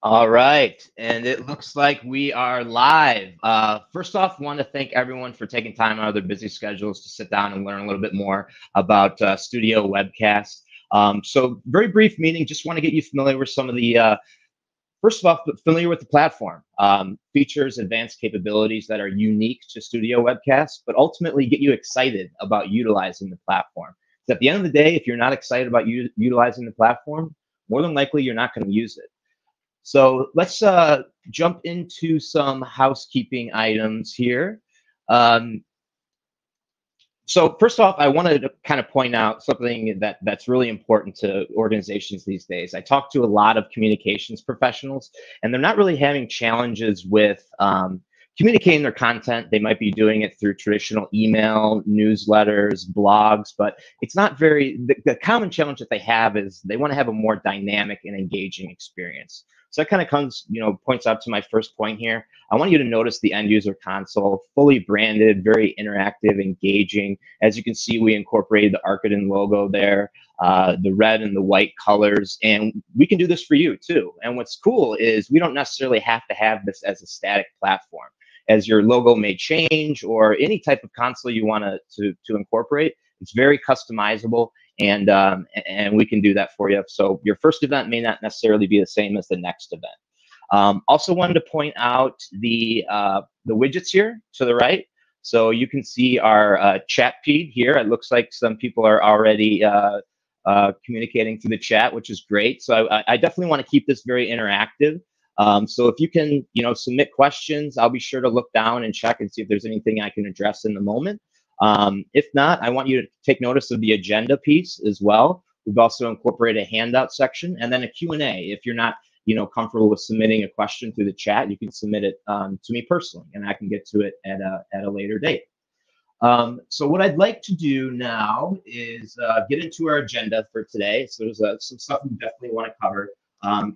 All right, and it looks like we are live. First off, want to thank everyone for taking time out of their busy schedules to sit down and learn a little bit more about Studio Webcast. So, very brief meeting. Just want to get you familiar with some of the first of all, familiar with the platform, features, advanced capabilities that are unique to Studio Webcast, but ultimately get you excited about utilizing the platform. So at the end of the day, if you're not excited about utilizing the platform, more than likely you're not going to use it. So let's jump into some housekeeping items here. Um, so first off, I wanted to kind of point out something that's really important to organizations these days. I talk to a lot of communications professionals, and they're not really having challenges with communicating their content. They might be doing it through traditional email, newsletters, blogs, but it's not the common challenge that they have is they want to have a more dynamic and engaging experience. So that kind of points out to my first point here. I want you to notice the end user console, fully branded, very interactive, engaging. As you can see, we incorporated the Archidon logo there, the red and the white colors, and we can do this for you too. And what's cool is we don't necessarily have to have this as a static platform. As your logo may change or any type of console you want to incorporate, it's very customizable, and we can do that for you. So your first event may not necessarily be the same as the next event. Also wanted to point out the widgets here to the right. So you can see our chat feed here. It looks like some people are already communicating through the chat, which is great. So I definitely want to keep this very interactive. So if you can, submit questions, I'll be sure to look down and check and see if there's anything I can address in the moment. If not, I want you to take notice of the agenda piece as well. We've also incorporated a handout section and then a Q&A. If you're not comfortable with submitting a question through the chat, you can submit it to me personally, and I can get to it at a later date. So what I'd like to do now is get into our agenda for today. So there's some stuff we definitely want to cover.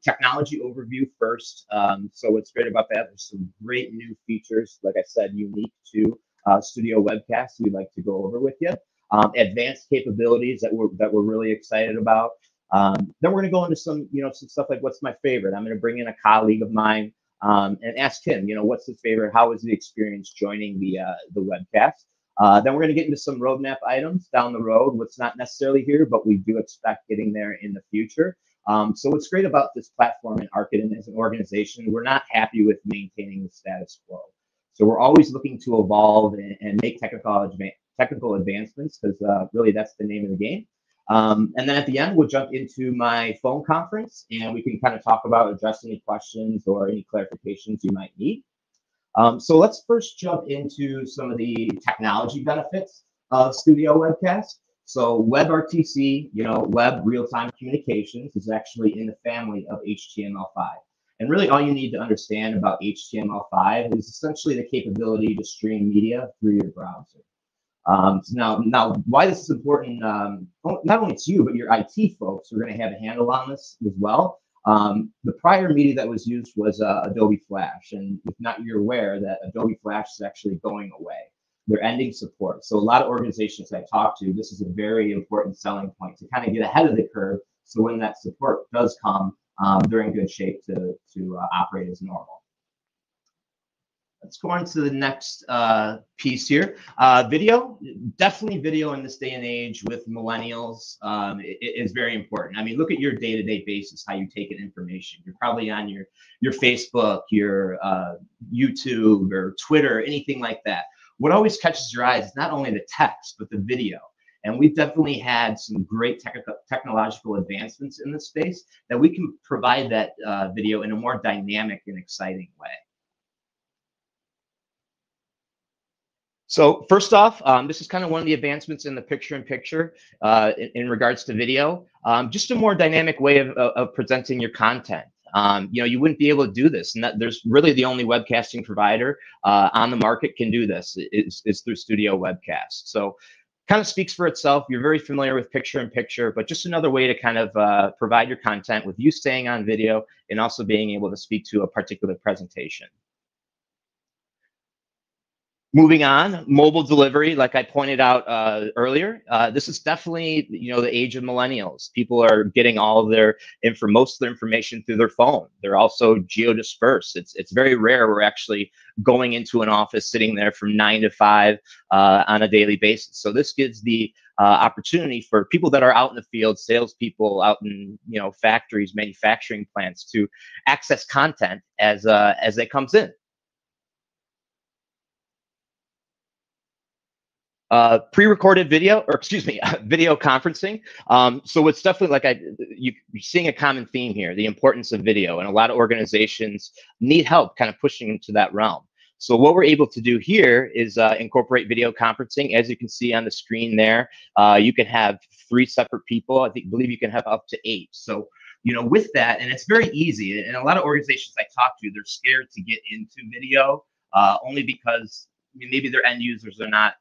Technology overview first. So what's great about that, there's some great new features, like I said, unique to Studio Webcast we'd like to go over with you. Advanced capabilities that we're really excited about. Then we're going to go into some stuff like what's my favorite. I'm going to bring in a colleague of mine and ask him, what's his favorite? How was the experience joining the webcast? Then we're going to get into some roadmap items down the road. What's not necessarily here, but we do expect getting there in the future. So what's great about this platform in Archidon as an organization, we're not happy with maintaining the status quo. So we're always looking to evolve and make technical advancements because really that's the name of the game. And then at the end, we'll jump into my phone conference and we can kind of talk about addressing any questions or any clarifications you might need. So let's first jump into some of the technology benefits of Studio Webcast. So WebRTC, web real-time communications, is actually in the family of HTML5. And really all you need to understand about HTML5 is essentially the capability to stream media through your browser. So now, why this is important, not only to you, but your IT folks are going to have a handle on this as well. The prior media that was used was Adobe Flash, and if not, you're aware that Adobe Flash is actually going away. They're ending support. So a lot of organizations I talk to, this is a very important selling point to kind of get ahead of the curve. So when that support does come, they're in good shape to operate as normal. Let's go on to the next piece here. Video, definitely video in this day and age with millennials is very important. I mean, look at your day-to-day basis, how you take in information. You're probably on your Facebook, your YouTube or Twitter, anything like that. What always catches your eyes is not only the text, but the video. And we've definitely had some great technological advancements in this space that we can provide that video in a more dynamic and exciting way. So first off, this is kind of one of the advancements in the picture-in-picture in regards to video. Just a more dynamic way of presenting your content. You wouldn't be able to do this, and there's really the only webcasting provider on the market can do this is through Studio Webcast. So kind of speaks for itself. You're very familiar with picture-in-picture, but just another way to kind of provide your content with you staying on video and also being able to speak to a particular presentation. Moving on, mobile delivery, like I pointed out earlier, this is definitely the age of millennials. People are getting all of their most of their information through their phone. They're also geodispersed. It's very rare we're actually going into an office, sitting there from 9 to 5 on a daily basis. So this gives the opportunity for people that are out in the field, salespeople out in factories, manufacturing plants, to access content as it comes in. Pre-recorded video, or excuse me, video conferencing. So it's definitely like you're seeing a common theme here: the importance of video, and a lot of organizations need help kind of pushing into that realm. So what we're able to do here is incorporate video conferencing. As you can see on the screen there, you can have 3 separate people. I believe you can have up to 8. So with that, and it's very easy. And a lot of organizations I talk to, they're scared to get into video, only because maybe their end users are not,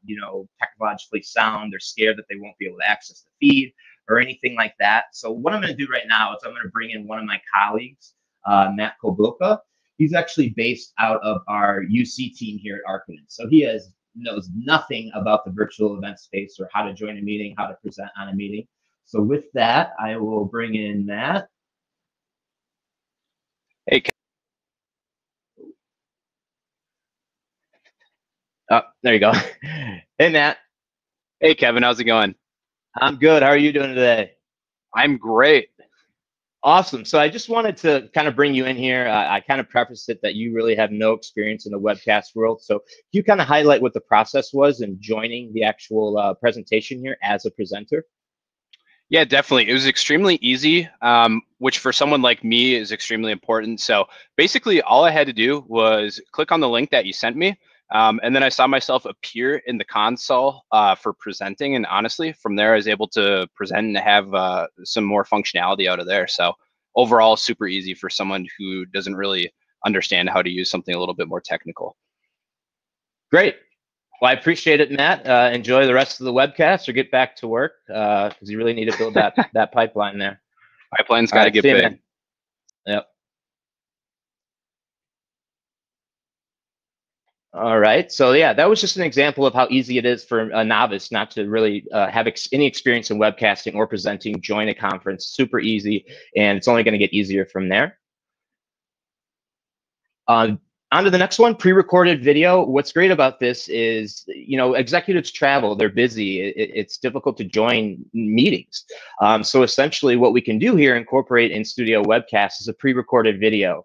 technologically sound. They're scared that they won't be able to access the feed or anything like that. So what I'm going to do right now is I'm going to bring in one of my colleagues, Matt Kobluka. He's actually based out of our UC team here at Arkansas. So he knows nothing about the virtual event space or how to join a meeting, how to present on a meeting. So with that, I will bring in Matt. Hey. Oh, there you go. Hey, Matt. Hey, Kevin. How's it going? I'm good. How are you doing today? I'm great. Awesome. So I just wanted to kind of bring you in here. I kind of prefaced it that you really have no experience in the webcast world. So you kind of highlight what the process was in joining the actual presentation here as a presenter? Yeah, definitely. It was extremely easy, which for someone like me is extremely important. So basically all I had to do was click on the link that you sent me. And then I saw myself appear in the console for presenting. And honestly, from there, I was able to present and have some more functionality out of there. So overall, super easy for someone who doesn't really understand how to use something a little bit more technical. Great. Well, I appreciate it, Matt. Enjoy the rest of the webcast or get back to work because you really need to build that pipeline there. Pipeline's got to get big. Yep. All right. So yeah, that was just an example of how easy it is for a novice not to really have any experience in webcasting or presenting, join a conference. Super easy, and it's only going to get easier from there. On to the next one, pre-recorded video. What's great about this is, executives travel, they're busy. It's difficult to join meetings. So essentially what we can do here, incorporate in Studio Webcast, is a pre-recorded video.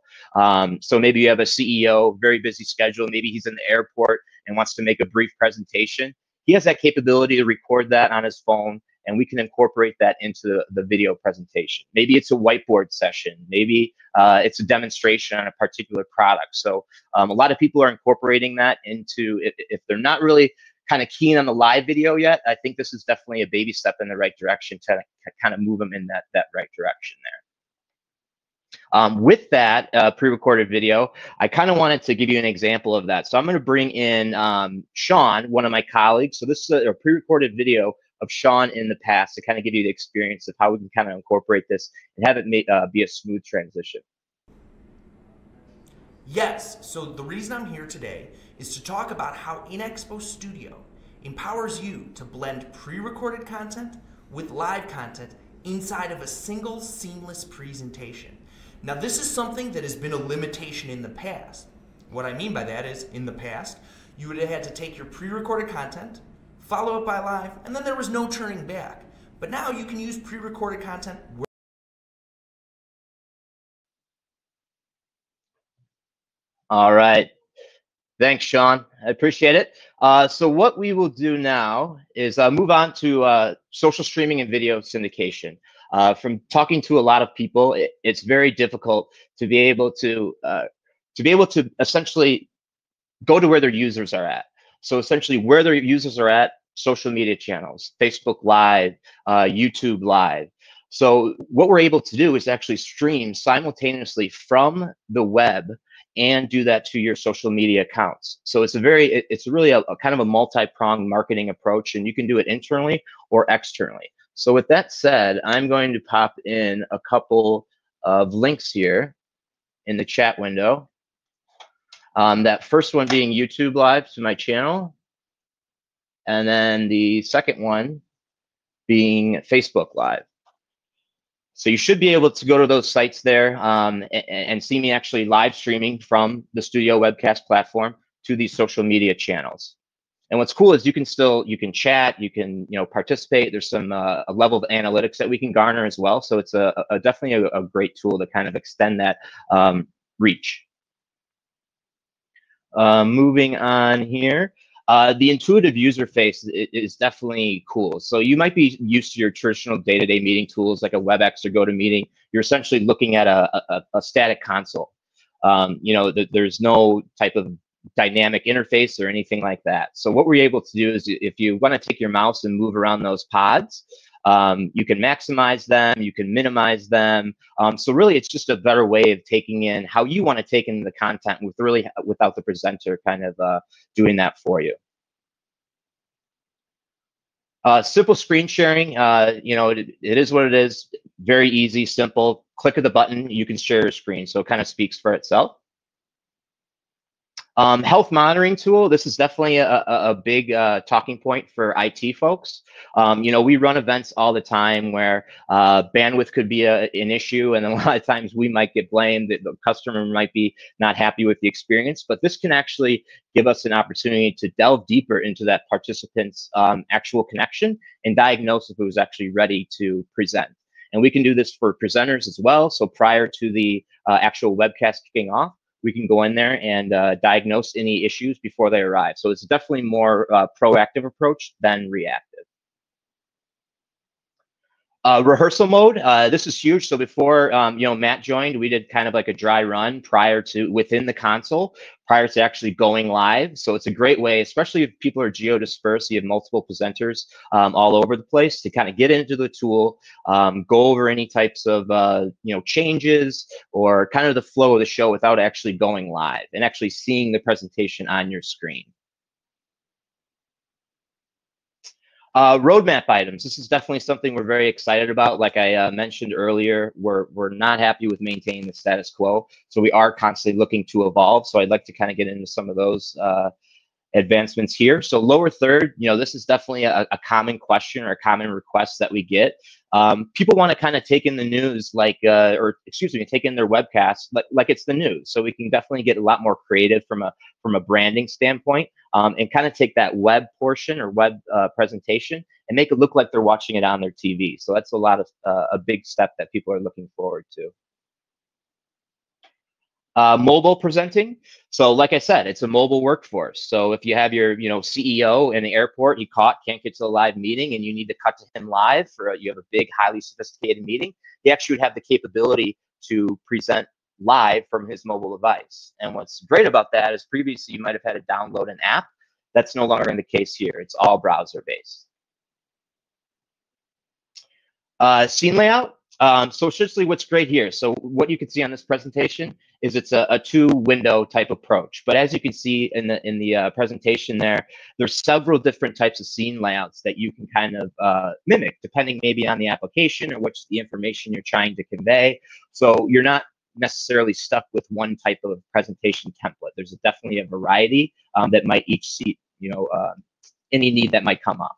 So maybe you have a CEO, very busy schedule. Maybe he's in the airport and wants to make a brief presentation. He has that capability to record that on his phone, and we can incorporate that into the video presentation. Maybe it's a whiteboard session. Maybe it's a demonstration on a particular product. So a lot of people are incorporating that into, if they're not really kind of keen on the live video yet, I think this is definitely a baby step in the right direction to kind of move them in that right direction there. With that pre-recorded video, I kind of wanted to give you an example of that. So I'm going to bring in Sean, one of my colleagues. So this is a pre-recorded video of Sean in the past to kind of give you the experience of how we can kind of incorporate this and have it be a smooth transition. Yes, so the reason I'm here today is to talk about how InExpo Studio empowers you to blend pre-recorded content with live content inside of a single seamless presentation. Now this is something that has been a limitation in the past. What I mean by that is, in the past, you would have had to take your pre-recorded content, follow it by live, and then there was no turning back. But now you can use pre-recorded content. All right. Thanks, Sean. I appreciate it. So what we will do now is move on to social streaming and video syndication. From talking to a lot of people, it's very difficult to be able to essentially go to where their users are at. So essentially where their users are at, social media channels, Facebook Live, YouTube Live. So what we're able to do is actually stream simultaneously from the web and do that to your social media accounts. So it's really a kind of a multi-pronged marketing approach, and you can do it internally or externally. So with that said, I'm going to pop in a couple of links here in the chat window. That first one being YouTube Live to my channel, and then the second one being Facebook Live. So you should be able to go to those sites there and see me actually live streaming from the Studio Webcast platform to these social media channels. And what's cool is you can chat, you can participate. There's some a level of analytics that we can garner as well. So it's definitely a great tool to kind of extend that reach. Moving on here. The intuitive user face is definitely cool. So you might be used to your traditional day-to-day meeting tools like a WebEx or GoToMeeting. You're essentially looking at a static console. There's no type of dynamic interface or anything like that. So what we're able to do is if you want to take your mouse and move around those pods, you can maximize them, you can minimize them. So really, it's just a better way of taking in how you want to take in the content without the presenter kind of doing that for you. Simple screen sharing, it is what it is. Very easy, simple. Click of the button, you can share your screen. So it kind of speaks for itself. Health monitoring tool. This is definitely a big talking point for IT folks. We run events all the time where bandwidth could be an issue, and a lot of times we might get blamed. The customer might be not happy with the experience, but this can actually give us an opportunity to delve deeper into that participant's actual connection and diagnose if it was actually ready to present. And we can do this for presenters as well. So prior to the actual webcast kicking off, we can go in there and diagnose any issues before they arrive. So it's definitely more proactive approach than reactive. Rehearsal mode, this is huge. So before Matt joined, we did kind of like a dry run within the console prior to actually going live. So it's a great way, especially if people are geo-dispersed, you have multiple presenters all over the place, to kind of get into the tool, go over any types of changes or kind of the flow of the show without actually going live and actually seeing the presentation on your screen. Roadmap items. This is definitely something we're very excited about. Like I mentioned earlier, we're not happy with maintaining the status quo, so we are constantly looking to evolve. So I'd like to kind of get into some of those advancements here. So lower third, this is definitely a common question or a common request that we get. People want to kind of take in the news take in their webcast like it's the news. So we can definitely get a lot more creative from a branding standpoint and kind of take that web portion or web presentation and make it look like they're watching it on their TV. So that's a big step that people are looking forward to. Mobile presenting. So like I said, it's a mobile workforce. So if you have your CEO in the airport, can't get to a live meeting and you need to cut to him live you have a big, highly sophisticated meeting, he actually would have the capability to present live from his mobile device. And what's great about that is previously you might have had to download an app. That's no longer in the case here. It's all browser based. Scene layout. So essentially what's great here, so what you can see on this presentation is it's a two-window type approach. But as you can see in the presentation there's several different types of scene layouts that you can kind of mimic, depending maybe on the application or what's the information you're trying to convey. So you're not necessarily stuck with one type of presentation template. There's definitely a variety that might each see, any need that might come up.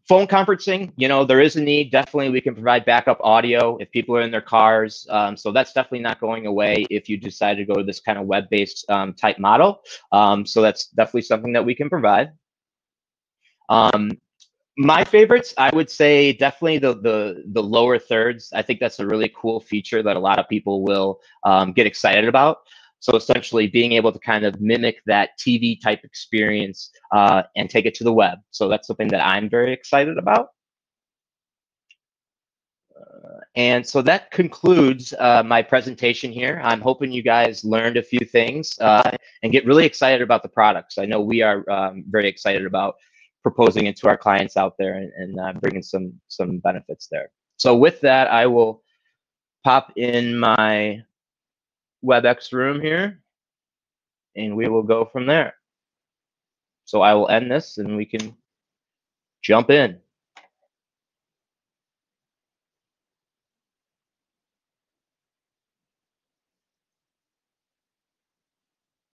Phone conferencing, there is a need. Definitely, we can provide backup audio if people are in their cars. So that's definitely not going away if you decide to go to this kind of web-based type model. So that's definitely something that we can provide. My favorites, I would say definitely the lower thirds. I think that's a really cool feature that a lot of people will get excited about. So essentially being able to kind of mimic that TV type experience and take it to the web. So that's something that I'm very excited about. And so that concludes my presentation here. I'm hoping you guys learned a few things and get really excited about the products. I know we are very excited about proposing it to our clients out there and bringing some benefits there. So with that, I will pop in my WebEx room here, and we will go from there. So I will end this and we can jump in.